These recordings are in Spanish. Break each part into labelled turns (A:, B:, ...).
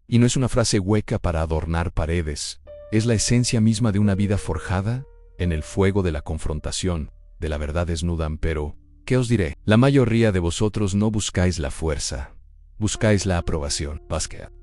A: Y no es una frase hueca para adornar paredes, es la esencia misma de una vida forjada en el fuego de la confrontación, de la verdad desnuda. Pero, ¿qué os diré? La mayoría de vosotros no buscáis la fuerza, buscáis la aprobación,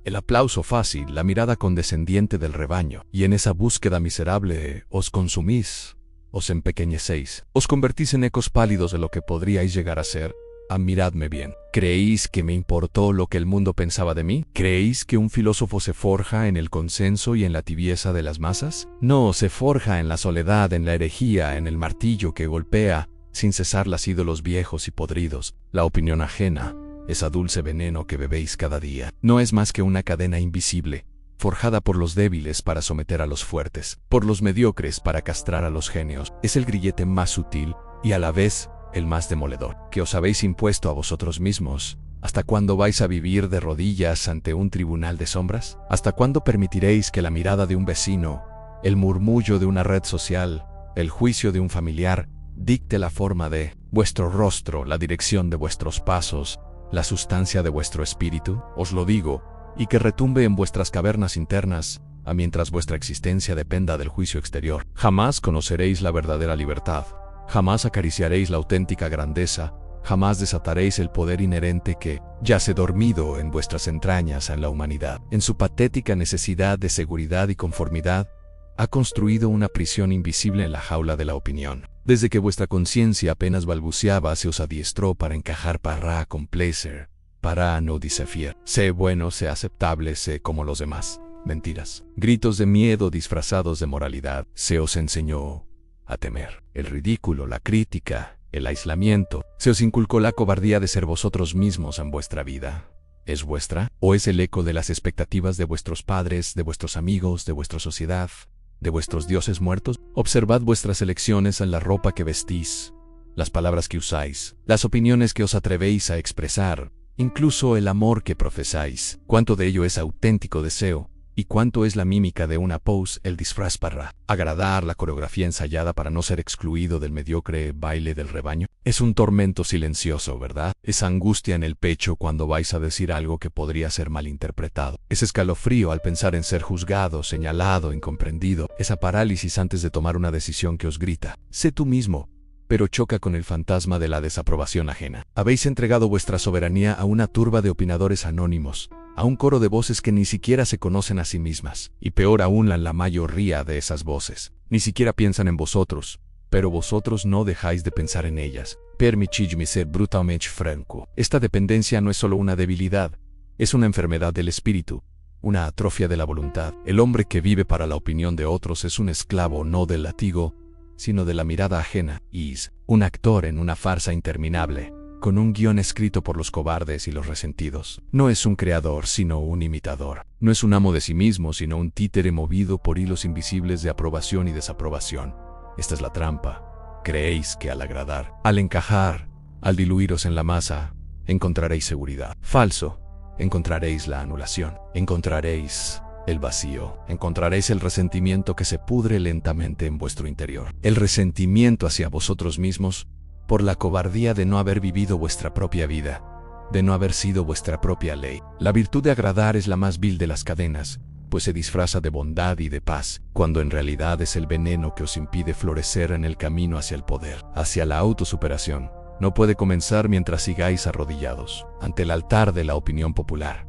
A: el aplauso fácil, la mirada condescendiente del rebaño, y en esa búsqueda miserable os consumís, os empequeñecéis, os convertís en ecos pálidos de lo que podríais llegar a ser. Miradme bien. ¿Creéis que me importó lo que el mundo pensaba de mí? ¿Creéis que un filósofo se forja en el consenso y en la tibieza de las masas? No, se forja en la soledad, en la herejía, en el martillo que golpea sin cesar los ídolos viejos y podridos. La opinión ajena, esa dulce veneno que bebéis cada día, no es más que una cadena invisible, forjada por los débiles para someter a los fuertes, por los mediocres para castrar a los genios. Es el grillete más sutil y a la vez el más demoledor, que os habéis impuesto a vosotros mismos. ¿Hasta cuándo vais a vivir de rodillas ante un tribunal de sombras? ¿Hasta cuándo permitiréis que la mirada de un vecino, el murmullo de una red social, el juicio de un familiar, dicte la forma de vuestro rostro, la dirección de vuestros pasos, la sustancia de vuestro espíritu? Os lo digo, y que retumbe en vuestras cavernas internas, mientras vuestra existencia dependa del juicio exterior. Jamás conoceréis la verdadera libertad. Jamás acariciaréis la auténtica grandeza, jamás desataréis el poder inherente que yace dormido en vuestras entrañas en la humanidad. En su patética necesidad de seguridad y conformidad, ha construido una prisión invisible en la jaula de la opinión. Desde que vuestra conciencia apenas balbuceaba, se os adiestró para encajar, para complacer, para no desafiar. Sé bueno, sé aceptable, sé como los demás. Mentiras. Gritos de miedo disfrazados de moralidad. Se os enseñó a temer el ridículo, la crítica, el aislamiento. Se os inculcó la cobardía de ser vosotros mismos en vuestra vida. ¿Es vuestra? ¿O es el eco de las expectativas de vuestros padres, de vuestros amigos, de vuestra sociedad, de vuestros dioses muertos? Observad vuestras elecciones en la ropa que vestís, las palabras que usáis, las opiniones que os atrevéis a expresar, incluso el amor que profesáis. ¿Cuánto de ello es auténtico deseo? ¿Y cuánto es la mímica de una pose, el disfraz para agradar, la coreografía ensayada para no ser excluido del mediocre baile del rebaño? Es un tormento silencioso, ¿verdad? Esa angustia en el pecho cuando vais a decir algo que podría ser malinterpretado. Ese escalofrío al pensar en ser juzgado, señalado, incomprendido. Esa parálisis antes de tomar una decisión que os grita: sé tú mismo, pero choca con el fantasma de la desaprobación ajena. Habéis entregado vuestra soberanía a una turba de opinadores anónimos, a un coro de voces que ni siquiera se conocen a sí mismas, y peor aún, la mayoría de esas voces ni siquiera piensan en vosotros, pero vosotros no dejáis de pensar en ellas. Permitidme ser brutalmente franco. Esta dependencia no es solo una debilidad, es una enfermedad del espíritu, una atrofia de la voluntad. El hombre que vive para la opinión de otros es un esclavo no del látigo, sino de la mirada ajena, y es un actor en una farsa interminable, con un guión escrito por los cobardes y los resentidos. No es un creador, sino un imitador. No es un amo de sí mismo, sino un títere movido por hilos invisibles de aprobación y desaprobación. Esta es la trampa. Creéis que al agradar, al encajar, al diluiros en la masa, encontraréis seguridad. Falso. Encontraréis la anulación. Encontraréis el vacío. Encontraréis el resentimiento que se pudre lentamente en vuestro interior. El resentimiento hacia vosotros mismos, por la cobardía de no haber vivido vuestra propia vida, de no haber sido vuestra propia ley. La virtud de agradar es la más vil de las cadenas, pues se disfraza de bondad y de paz, cuando en realidad es el veneno que os impide florecer en el camino hacia el poder, hacia la autosuperación. No puede comenzar mientras sigáis arrodillados ante el altar de la opinión popular.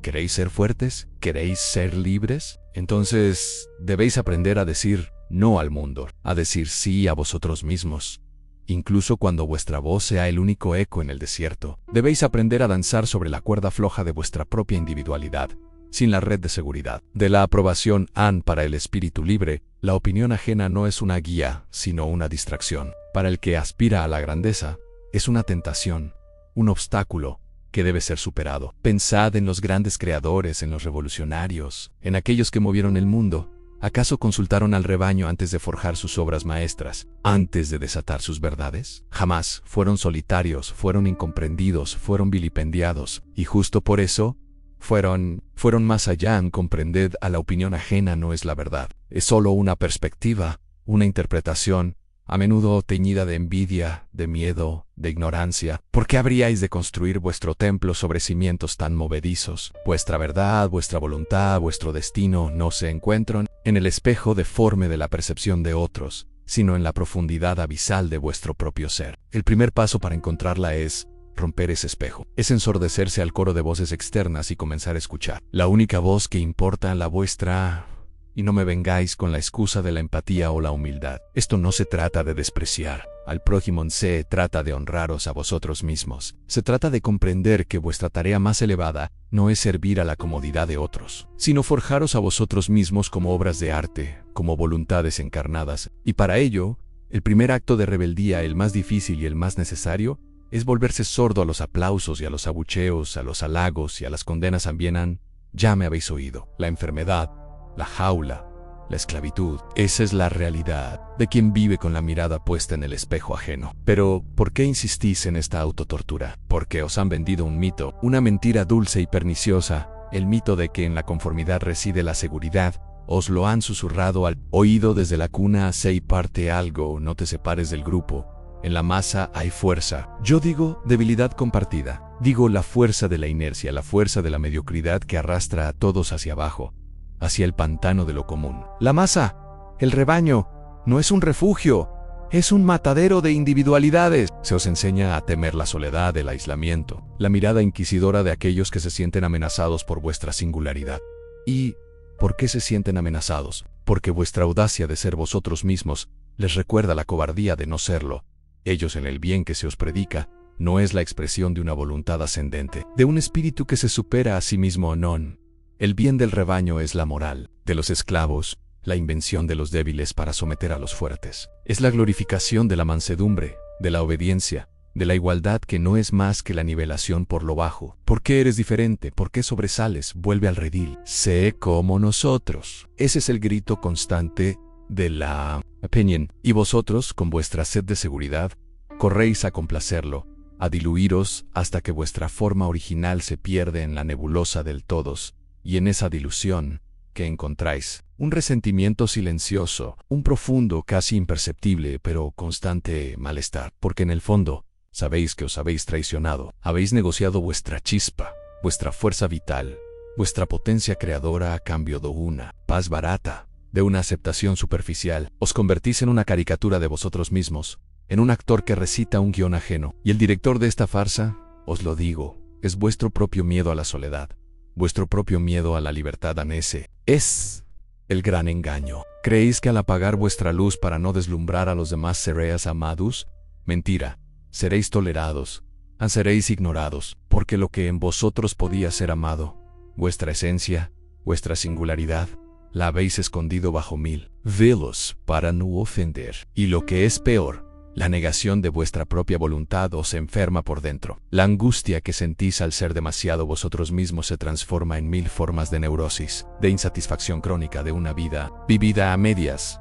A: ¿Queréis ser fuertes? ¿Queréis ser libres? Entonces debéis aprender a decir no al mundo, a decir sí a vosotros mismos. Incluso cuando vuestra voz sea el único eco en el desierto, debéis aprender a danzar sobre la cuerda floja de vuestra propia individualidad, sin la red de seguridad de la aprobación. Para el espíritu libre, la opinión ajena no es una guía, sino una distracción. Para el que aspira a la grandeza, es una tentación, un obstáculo que debe ser superado. Pensad en los grandes creadores, en los revolucionarios, en aquellos que movieron el mundo. ¿Acaso consultaron al rebaño antes de forjar sus obras maestras, antes de desatar sus verdades? Jamás. Fueron solitarios, fueron incomprendidos, fueron vilipendiados, y justo por eso, fueron más allá. Comprended, a la opinión ajena no es la verdad, es solo una perspectiva, una interpretación, a menudo teñida de envidia, de miedo, de ignorancia. ¿Por qué habríais de construir vuestro templo sobre cimientos tan movedizos? Vuestra verdad, vuestra voluntad, vuestro destino no se encuentran en el espejo deforme de la percepción de otros, sino en la profundidad abisal de vuestro propio ser. El primer paso para encontrarla es romper ese espejo. Es ensordecerse al coro de voces externas y comenzar a escuchar. La única voz que importa, la vuestra. Y no me vengáis con la excusa de la empatía o la humildad. Esto no se trata de despreciar al prójimo, se trata de honraros a vosotros mismos. Se trata de comprender que vuestra tarea más elevada no es servir a la comodidad de otros, sino forjaros a vosotros mismos como obras de arte, como voluntades encarnadas. Y para ello, el primer acto de rebeldía, el más difícil y el más necesario, es volverse sordo a los aplausos y a los abucheos, a los halagos y a las condenas ambienan. Ya me habéis oído. La enfermedad, la jaula, la esclavitud. Esa es la realidad de quien vive con la mirada puesta en el espejo ajeno. Pero, ¿por qué insistís en esta autotortura? Porque os han vendido un mito, una mentira dulce y perniciosa, el mito de que en la conformidad reside la seguridad. Os lo han susurrado al oído desde la cuna. Sé y parte algo, no te separes del grupo. En la masa hay fuerza. Yo digo debilidad compartida. Digo la fuerza de la inercia, la fuerza de la mediocridad que arrastra a todos hacia abajo, hacia el pantano de lo común. La masa, el rebaño, no es un refugio, es un matadero de individualidades. Se os enseña a temer la soledad, el aislamiento, la mirada inquisidora de aquellos que se sienten amenazados por vuestra singularidad. ¿Y por qué se sienten amenazados? Porque vuestra audacia de ser vosotros mismos les recuerda la cobardía de no serlo. Ellos, en el bien que se os predica, no es la expresión de una voluntad ascendente, de un espíritu que se supera a sí mismo. Non. El bien del rebaño es la moral de los esclavos, la invención de los débiles para someter a los fuertes. Es la glorificación de la mansedumbre, de la obediencia, de la igualdad, que no es más que la nivelación por lo bajo. ¿Por qué eres diferente? ¿Por qué sobresales? Vuelve al redil. Sé como nosotros. Ese es el grito constante de la opinión. Y vosotros, con vuestra sed de seguridad, corréis a complacerlo, a diluiros hasta que vuestra forma original se pierde en la nebulosa del todos, y en esa dilución, ¿qué encontráis? Un resentimiento silencioso, un profundo, casi imperceptible, pero constante malestar, porque en el fondo, sabéis que os habéis traicionado, habéis negociado vuestra chispa, vuestra fuerza vital, vuestra potencia creadora a cambio de una paz barata, de una aceptación superficial. Os convertís en una caricatura de vosotros mismos, en un actor que recita un guión ajeno. Y el director de esta farsa, os lo digo, es vuestro propio miedo a la soledad, vuestro propio miedo a la libertad. Ese es el gran engaño. ¿Creéis que al apagar vuestra luz para no deslumbrar a los demás seréis amados? Mentira. Seréis tolerados, seréis ignorados, porque lo que en vosotros podía ser amado, vuestra esencia, vuestra singularidad, la habéis escondido bajo mil velos para no ofender. Y lo que es peor, la negación de vuestra propia voluntad os enferma por dentro. La angustia que sentís al ser demasiado vosotros mismos se transforma en mil formas de neurosis, de insatisfacción crónica de una vida vivida a medias.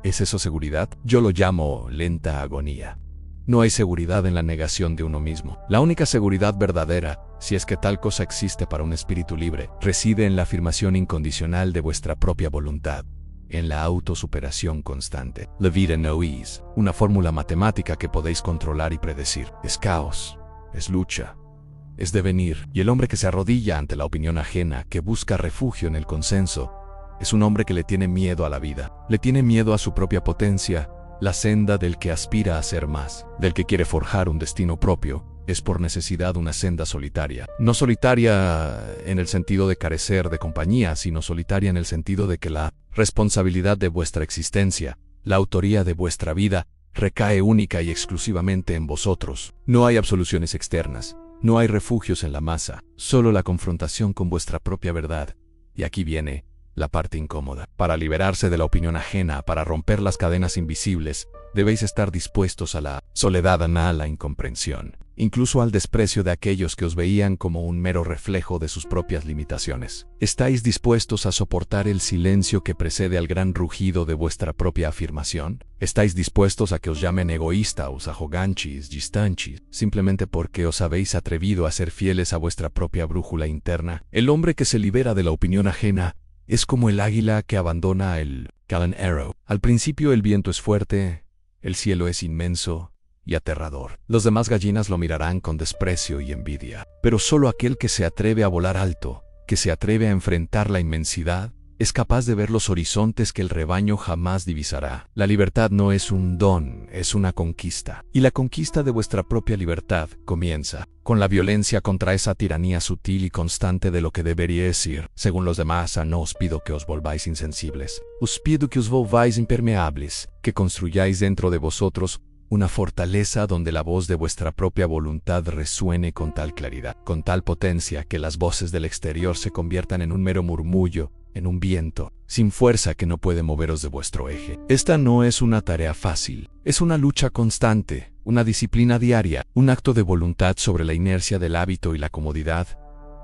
A: ¿Es eso seguridad? Yo lo llamo lenta agonía. No hay seguridad en la negación de uno mismo. La única seguridad verdadera, si es que tal cosa existe para un espíritu libre, reside en la afirmación incondicional de vuestra propia voluntad, en la autosuperación constante. La vida no es una fórmula matemática que podéis controlar y predecir. Es caos, es lucha, es devenir. Y el hombre que se arrodilla ante la opinión ajena, que busca refugio en el consenso, es un hombre que le tiene miedo a la vida, le tiene miedo a su propia potencia. La senda del que aspira a ser más, del que quiere forjar un destino propio, es por necesidad una senda solitaria. No solitaria en el sentido de carecer de compañía, sino solitaria en el sentido de que la responsabilidad de vuestra existencia, la autoría de vuestra vida, recae única y exclusivamente en vosotros. No hay absoluciones externas, no hay refugios en la masa, solo la confrontación con vuestra propia verdad. Y aquí viene la parte incómoda. Para liberarse de la opinión ajena, para romper las cadenas invisibles, debéis estar dispuestos a la soledad, a la incomprensión, incluso al desprecio de aquellos que os veían como un mero reflejo de sus propias limitaciones. ¿Estáis dispuestos a soportar el silencio que precede al gran rugido de vuestra propia afirmación? ¿Estáis dispuestos a que os llamen egoístas, arrogantes, distantes, simplemente porque os habéis atrevido a ser fieles a vuestra propia brújula interna? El hombre que se libera de la opinión ajena es como el águila que abandona el Callan Arrow. Al principio el viento es fuerte, el cielo es inmenso y aterrador. Los demás gallinas lo mirarán con desprecio y envidia. Pero solo aquel que se atreve a volar alto, que se atreve a enfrentar la inmensidad, es capaz de ver los horizontes que el rebaño jamás divisará. La libertad no es un don, es una conquista. Y la conquista de vuestra propia libertad comienza con la violencia contra esa tiranía sutil y constante de lo que deberíais ir. Según los demás, no os pido que os volváis insensibles. Os pido que os volváis impermeables, que construyáis dentro de vosotros una fortaleza donde la voz de vuestra propia voluntad resuene con tal claridad, con tal potencia, que las voces del exterior se conviertan en un mero murmullo, en un viento, sin fuerza que no puede moveros de vuestro eje. Esta no es una tarea fácil, es una lucha constante, una disciplina diaria, un acto de voluntad sobre la inercia del hábito y la comodidad.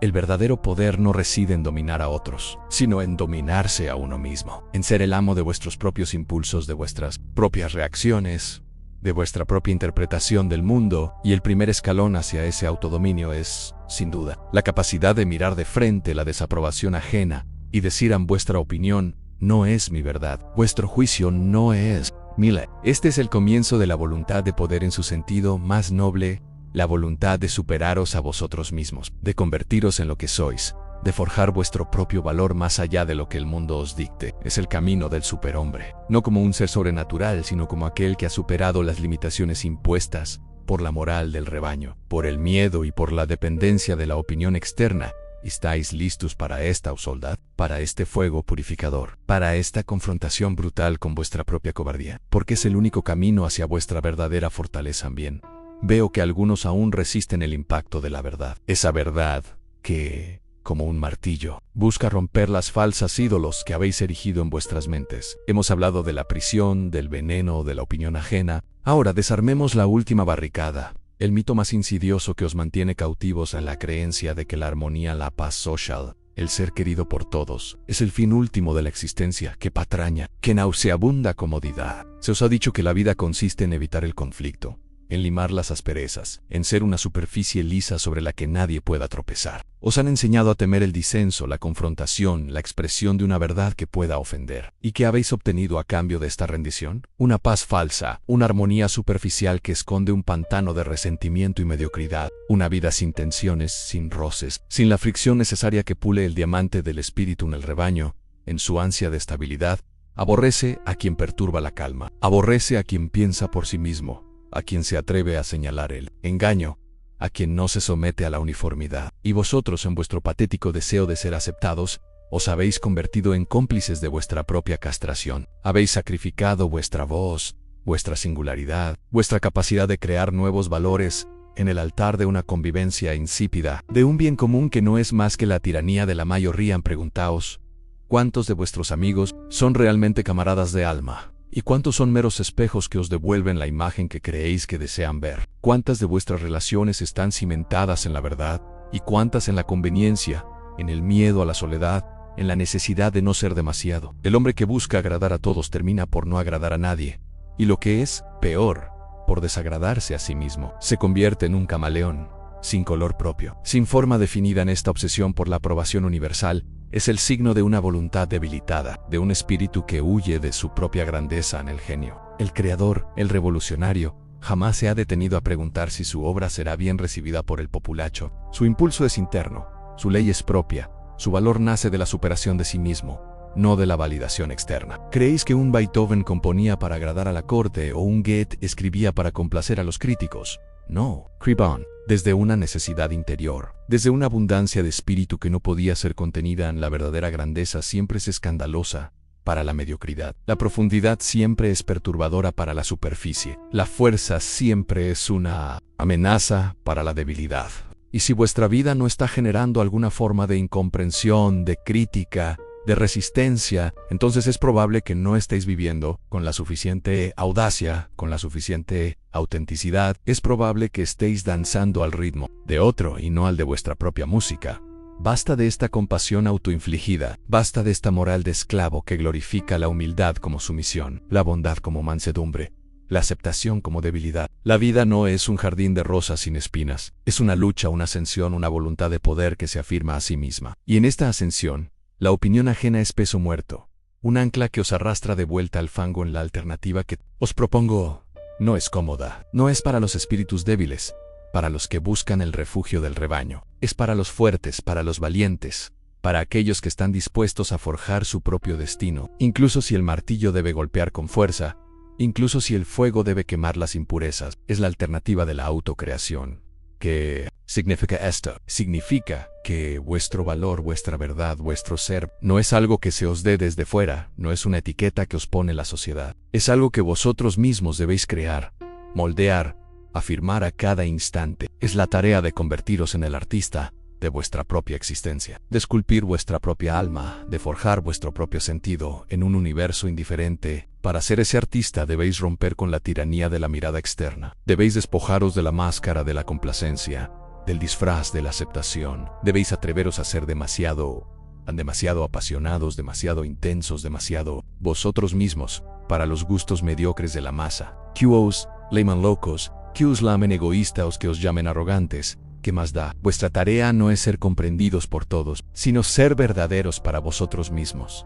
A: El verdadero poder no reside en dominar a otros, sino en dominarse a uno mismo, en ser el amo de vuestros propios impulsos, de vuestras propias reacciones, de vuestra propia interpretación del mundo, y el primer escalón hacia ese autodominio es, sin duda, la capacidad de mirar de frente la desaprobación ajena y decir: en vuestra opinión no es mi verdad, vuestro juicio no es mi ley. Este es el comienzo de la voluntad de poder en su sentido más noble, la voluntad de superaros a vosotros mismos, de convertiros en lo que sois, de forjar vuestro propio valor más allá de lo que el mundo os dicte. Es el camino del superhombre, no como un ser sobrenatural, sino como aquel que ha superado las limitaciones impuestas por la moral del rebaño, por el miedo y por la dependencia de la opinión externa. ¿Estáis listos para esta soldad, para este fuego purificador, para esta confrontación brutal con vuestra propia cobardía? Porque es el único camino hacia vuestra verdadera fortaleza. Bien, veo que algunos aún resisten el impacto de la verdad, esa verdad que, como un martillo, busca romper las falsas ídolos que habéis erigido en vuestras mentes. Hemos hablado de la prisión, del veneno, de la opinión ajena. Ahora desarmemos la última barricada, el mito más insidioso que os mantiene cautivos a la creencia de que la armonía, la paz social, el ser querido por todos, es el fin último de la existencia. ¡Qué patraña! ¡Qué nauseabunda comodidad! Se os ha dicho que la vida consiste en evitar el conflicto, en limar las asperezas, en ser una superficie lisa sobre la que nadie pueda tropezar. Os han enseñado a temer el disenso, la confrontación, la expresión de una verdad que pueda ofender. ¿Y qué habéis obtenido a cambio de esta rendición? Una paz falsa, una armonía superficial que esconde un pantano de resentimiento y mediocridad, una vida sin tensiones, sin roces, sin la fricción necesaria que pule el diamante del espíritu en el rebaño. En su ansia de estabilidad, aborrece a quien perturba la calma, aborrece a quien piensa por sí mismo, a quien se atreve a señalar el engaño, a quien no se somete a la uniformidad. Y vosotros, en vuestro patético deseo de ser aceptados, os habéis convertido en cómplices de vuestra propia castración. Habéis sacrificado vuestra voz, vuestra singularidad, vuestra capacidad de crear nuevos valores en el altar de una convivencia insípida, de un bien común que no es más que la tiranía de la mayoría. Preguntaos, ¿cuántos de vuestros amigos son realmente camaradas de alma? ¿Y cuántos son meros espejos que os devuelven la imagen que creéis que desean ver? ¿Cuántas de vuestras relaciones están cimentadas en la verdad? ¿Y cuántas en la conveniencia, en el miedo a la soledad, en la necesidad de no ser demasiado? El hombre que busca agradar a todos termina por no agradar a nadie. Y lo que es peor, por desagradarse a sí mismo. Se convierte en un camaleón, sin color propio, sin forma definida. En esta obsesión por la aprobación universal, es el signo de una voluntad debilitada, de un espíritu que huye de su propia grandeza en el genio. El creador, el revolucionario, jamás se ha detenido a preguntar si su obra será bien recibida por el populacho. Su impulso es interno, su ley es propia, su valor nace de la superación de sí mismo, no de la validación externa. ¿Creéis que un Beethoven componía para agradar a la corte o un Goethe escribía para complacer a los críticos? No. Escriban desde una necesidad interior, desde una abundancia de espíritu que no podía ser contenida. En la verdadera grandeza siempre es escandalosa para la mediocridad. La profundidad siempre es perturbadora para la superficie. La fuerza siempre es una amenaza para la debilidad. Y si vuestra vida no está generando alguna forma de incomprensión, de crítica, de resistencia, entonces es probable que no estéis viviendo con la suficiente audacia, con la suficiente autenticidad. Es probable que estéis danzando al ritmo de otro y no al de vuestra propia música. Basta de esta compasión autoinfligida, basta de esta moral de esclavo que glorifica la humildad como sumisión, la bondad como mansedumbre, la aceptación como debilidad. La vida no es un jardín de rosas sin espinas, es una lucha, una ascensión, una voluntad de poder que se afirma a sí misma. Y en esta ascensión, la opinión ajena es peso muerto, un ancla que os arrastra de vuelta al fango. En la alternativa que os propongo, no es cómoda, no es para los espíritus débiles, para los que buscan el refugio del rebaño. Es para los fuertes, para los valientes, para aquellos que están dispuestos a forjar su propio destino, incluso si el martillo debe golpear con fuerza, incluso si el fuego debe quemar las impurezas. Es la alternativa de la autocreación. ¿Qué significa esto? Significa que vuestro valor, vuestra verdad, vuestro ser, no es algo que se os dé desde fuera, no es una etiqueta que os pone la sociedad. Es algo que vosotros mismos debéis crear, moldear, afirmar a cada instante. Es la tarea de convertiros en el artista de vuestra propia existencia, de esculpir vuestra propia alma, de forjar vuestro propio sentido en un universo indiferente. Para ser ese artista debéis romper con la tiranía de la mirada externa. Debéis despojaros de la máscara de la complacencia, del disfraz de la aceptación. Debéis atreveros a ser demasiado apasionados, demasiado intensos, demasiado vosotros mismos, para los gustos mediocres de la masa. Que os llamen locos, que os llamen egoístas, que os llamen arrogantes. ¿Qué más da? Vuestra tarea no es ser comprendidos por todos, sino ser verdaderos para vosotros mismos.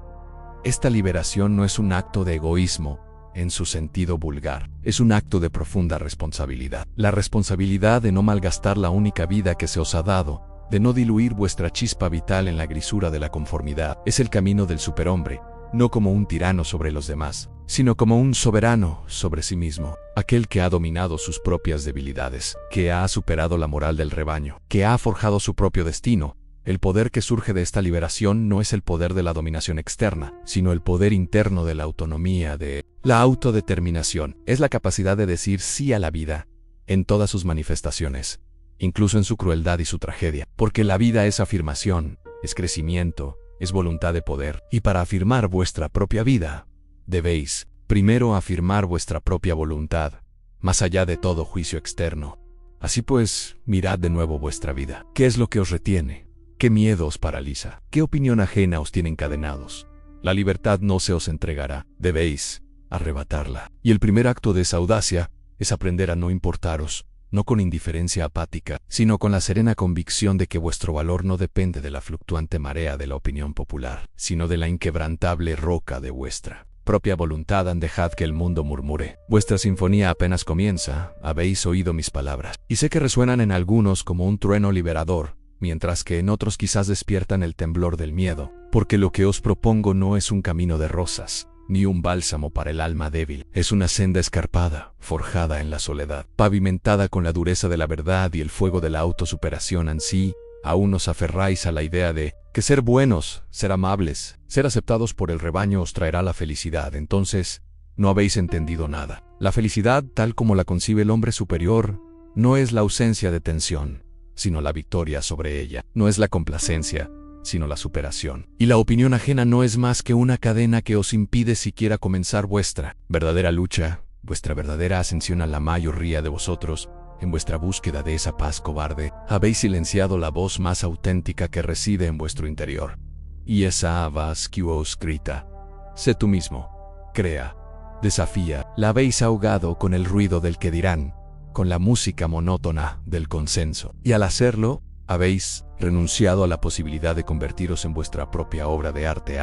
A: Esta liberación no es un acto de egoísmo en su sentido vulgar, es un acto de profunda responsabilidad. La responsabilidad de no malgastar la única vida que se os ha dado, de no diluir vuestra chispa vital en la grisura de la conformidad. Es el camino del superhombre, no como un tirano sobre los demás, sino como un soberano sobre sí mismo, aquel que ha dominado sus propias debilidades, que ha superado la moral del rebaño, que ha forjado su propio destino. El poder que surge de esta liberación no es el poder de la dominación externa, sino el poder interno de la autonomía, de la autodeterminación. Es la capacidad de decir sí a la vida, en todas sus manifestaciones, incluso en su crueldad y su tragedia, porque la vida es afirmación, es crecimiento, es voluntad de poder. Y para afirmar vuestra propia vida, debéis, primero, afirmar vuestra propia voluntad, más allá de todo juicio externo. Así pues, mirad de nuevo vuestra vida. ¿Qué es lo que os retiene? ¿Qué miedo os paraliza? ¿Qué opinión ajena os tiene encadenados? La libertad no se os entregará, debéis arrebatarla. Y el primer acto de esa audacia es aprender a no importaros, no con indiferencia apática, sino con la serena convicción de que vuestro valor no depende de la fluctuante marea de la opinión popular, sino de la inquebrantable roca de vuestra propia voluntad. Dejad que el mundo murmure. Vuestra sinfonía apenas comienza, habéis oído mis palabras, y sé que resuenan en algunos como un trueno liberador, mientras que en otros quizás despiertan el temblor del miedo, porque lo que os propongo no es un camino de rosas, ni un bálsamo para el alma débil. Es una senda escarpada, forjada en la soledad, pavimentada con la dureza de la verdad y el fuego de la autosuperación. Ansí, aún os aferráis a la idea de que ser buenos, ser amables, ser aceptados por el rebaño os traerá la felicidad. Entonces, no habéis entendido nada. La felicidad, tal como la concibe el hombre superior, no es la ausencia de tensión, sino la victoria sobre ella. No es la complacencia, sino la superación. Y la opinión ajena no es más que una cadena que os impide siquiera comenzar vuestra verdadera lucha, vuestra verdadera ascensión a la mayoría de vosotros. En vuestra búsqueda de esa paz cobarde, habéis silenciado la voz más auténtica que reside en vuestro interior. Y esa voz que os grita: sé tú mismo, crea, desafía. La habéis ahogado con el ruido del que dirán, con la música monótona del consenso. Y al hacerlo, habéis renunciado a la posibilidad de convertiros en vuestra propia obra de arte.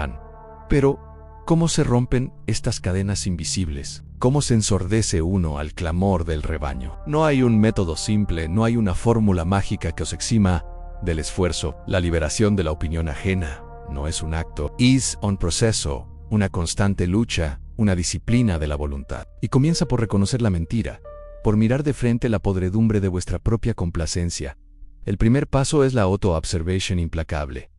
A: Pero, ¿cómo se rompen estas cadenas invisibles? ¿Cómo se ensordece uno al clamor del rebaño? No hay un método simple, no hay una fórmula mágica que os exima del esfuerzo. La liberación de la opinión ajena no es un acto, es un proceso, una constante lucha, una disciplina de la voluntad. Y comienza por reconocer la mentira, por mirar de frente la podredumbre de vuestra propia complacencia. El primer paso es la auto-observation implacable.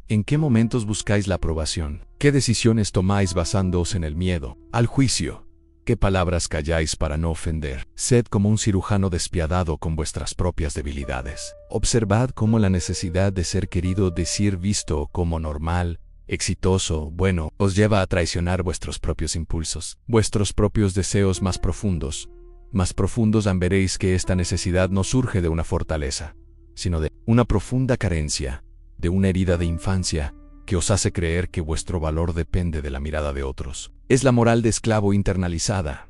A: ¿En qué momentos buscáis la aprobación? ¿Qué decisiones tomáis basándoos en el miedo al juicio? ¿Qué palabras calláis para no ofender? Sed como un cirujano despiadado con vuestras propias debilidades. Observad cómo la necesidad de ser querido, de ser visto como normal, exitoso, bueno, os lleva a traicionar vuestros propios impulsos, vuestros propios deseos más profundos. Más profundos veréis que esta necesidad no surge de una fortaleza, sino de una profunda carencia, de una herida de infancia que os hace creer que vuestro valor depende de la mirada de otros. Es la moral de esclavo internalizada.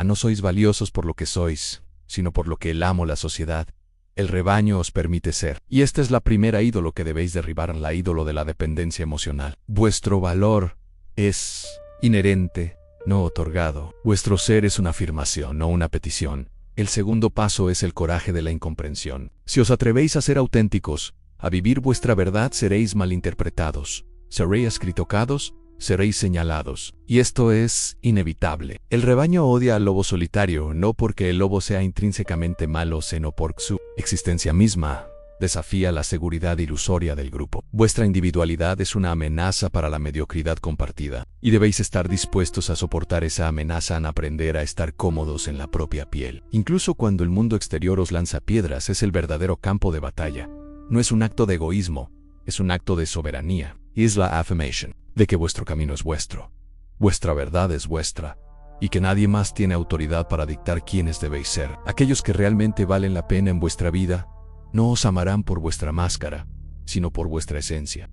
A: No sois valiosos por lo que sois, sino por lo que el amo, la sociedad, el rebaño os permite ser. Y esta es la primera ídolo que debéis derribar, la ídolo de la dependencia emocional. Vuestro valor es inherente no otorgado. Vuestro ser es una afirmación, no una petición. El segundo paso es el coraje de la incomprensión. Si os atrevéis a ser auténticos, a vivir vuestra verdad, seréis malinterpretados, seréis criticados, seréis señalados. Y esto es inevitable. El rebaño odia al lobo solitario, no porque el lobo sea intrínsecamente malo, sino por su existencia misma. Desafía la seguridad ilusoria del grupo. Vuestra individualidad es una amenaza para la mediocridad compartida, y debéis estar dispuestos a soportar esa amenaza en aprender a estar cómodos en la propia piel. Incluso cuando el mundo exterior os lanza piedras, es el verdadero campo de batalla. No es un acto de egoísmo, es un acto de soberanía, y es la afirmación de que vuestro camino es vuestro, vuestra verdad es vuestra, y que nadie más tiene autoridad para dictar quiénes debéis ser. Aquellos que realmente valen la pena en vuestra vida no os amarán por vuestra máscara, sino por vuestra esencia.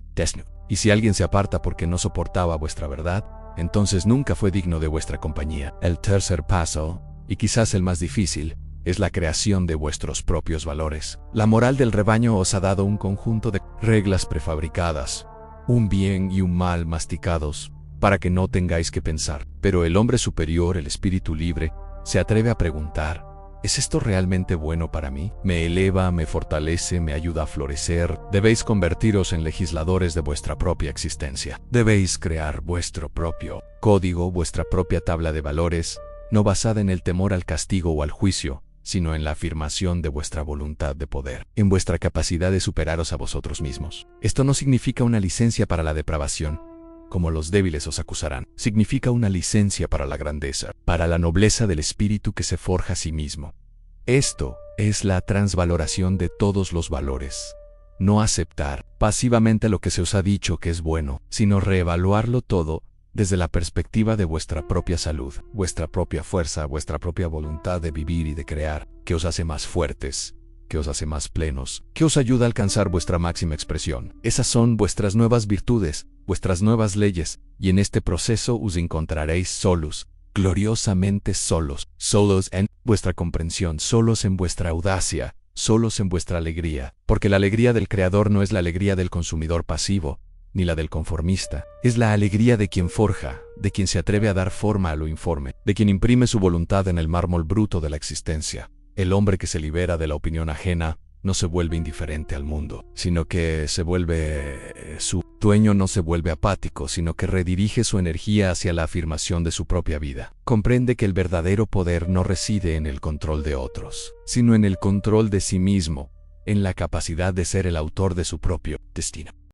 A: Y si alguien se aparta porque no soportaba vuestra verdad, entonces nunca fue digno de vuestra compañía. El tercer paso, y quizás el más difícil, es la creación de vuestros propios valores. La moral del rebaño os ha dado un conjunto de reglas prefabricadas, un bien y un mal masticados, para que no tengáis que pensar. Pero el hombre superior, el espíritu libre, se atreve a preguntar: ¿es esto realmente bueno para mí? ¿Me eleva, me fortalece, me ayuda a florecer? Debéis convertiros en legisladores de vuestra propia existencia. Debéis crear vuestro propio código, vuestra propia tabla de valores, no basada en el temor al castigo o al juicio, sino en la afirmación de vuestra voluntad de poder, en vuestra capacidad de superaros a vosotros mismos. Esto no significa una licencia para la depravación, como los débiles os acusarán. Significa una licencia para la grandeza, para la nobleza del espíritu que se forja a sí mismo. Esto es la transvaloración de todos los valores. No aceptar pasivamente lo que se os ha dicho que es bueno, sino reevaluarlo todo desde la perspectiva de vuestra propia salud, vuestra propia fuerza, vuestra propia voluntad de vivir y de crear, que os hace más fuertes, que os hace más plenos, que os ayuda a alcanzar vuestra máxima expresión. Esas son vuestras nuevas virtudes, vuestras nuevas leyes, y en este proceso os encontraréis solos, gloriosamente solos, solos en vuestra comprensión, solos en vuestra audacia, solos en vuestra alegría, porque la alegría del creador no es la alegría del consumidor pasivo, ni la del conformista. Es la alegría de quien forja, de quien se atreve a dar forma a lo informe, de quien imprime su voluntad en el mármol bruto de la existencia. El hombre que se libera de la opinión ajena no se vuelve indiferente al mundo, sino que se vuelve su dueño, no se vuelve apático, sino que redirige su energía hacia la afirmación de su propia vida. Comprende que el verdadero poder no reside en el control de otros, sino en el control de sí mismo, en la capacidad de ser el autor de su propio destino.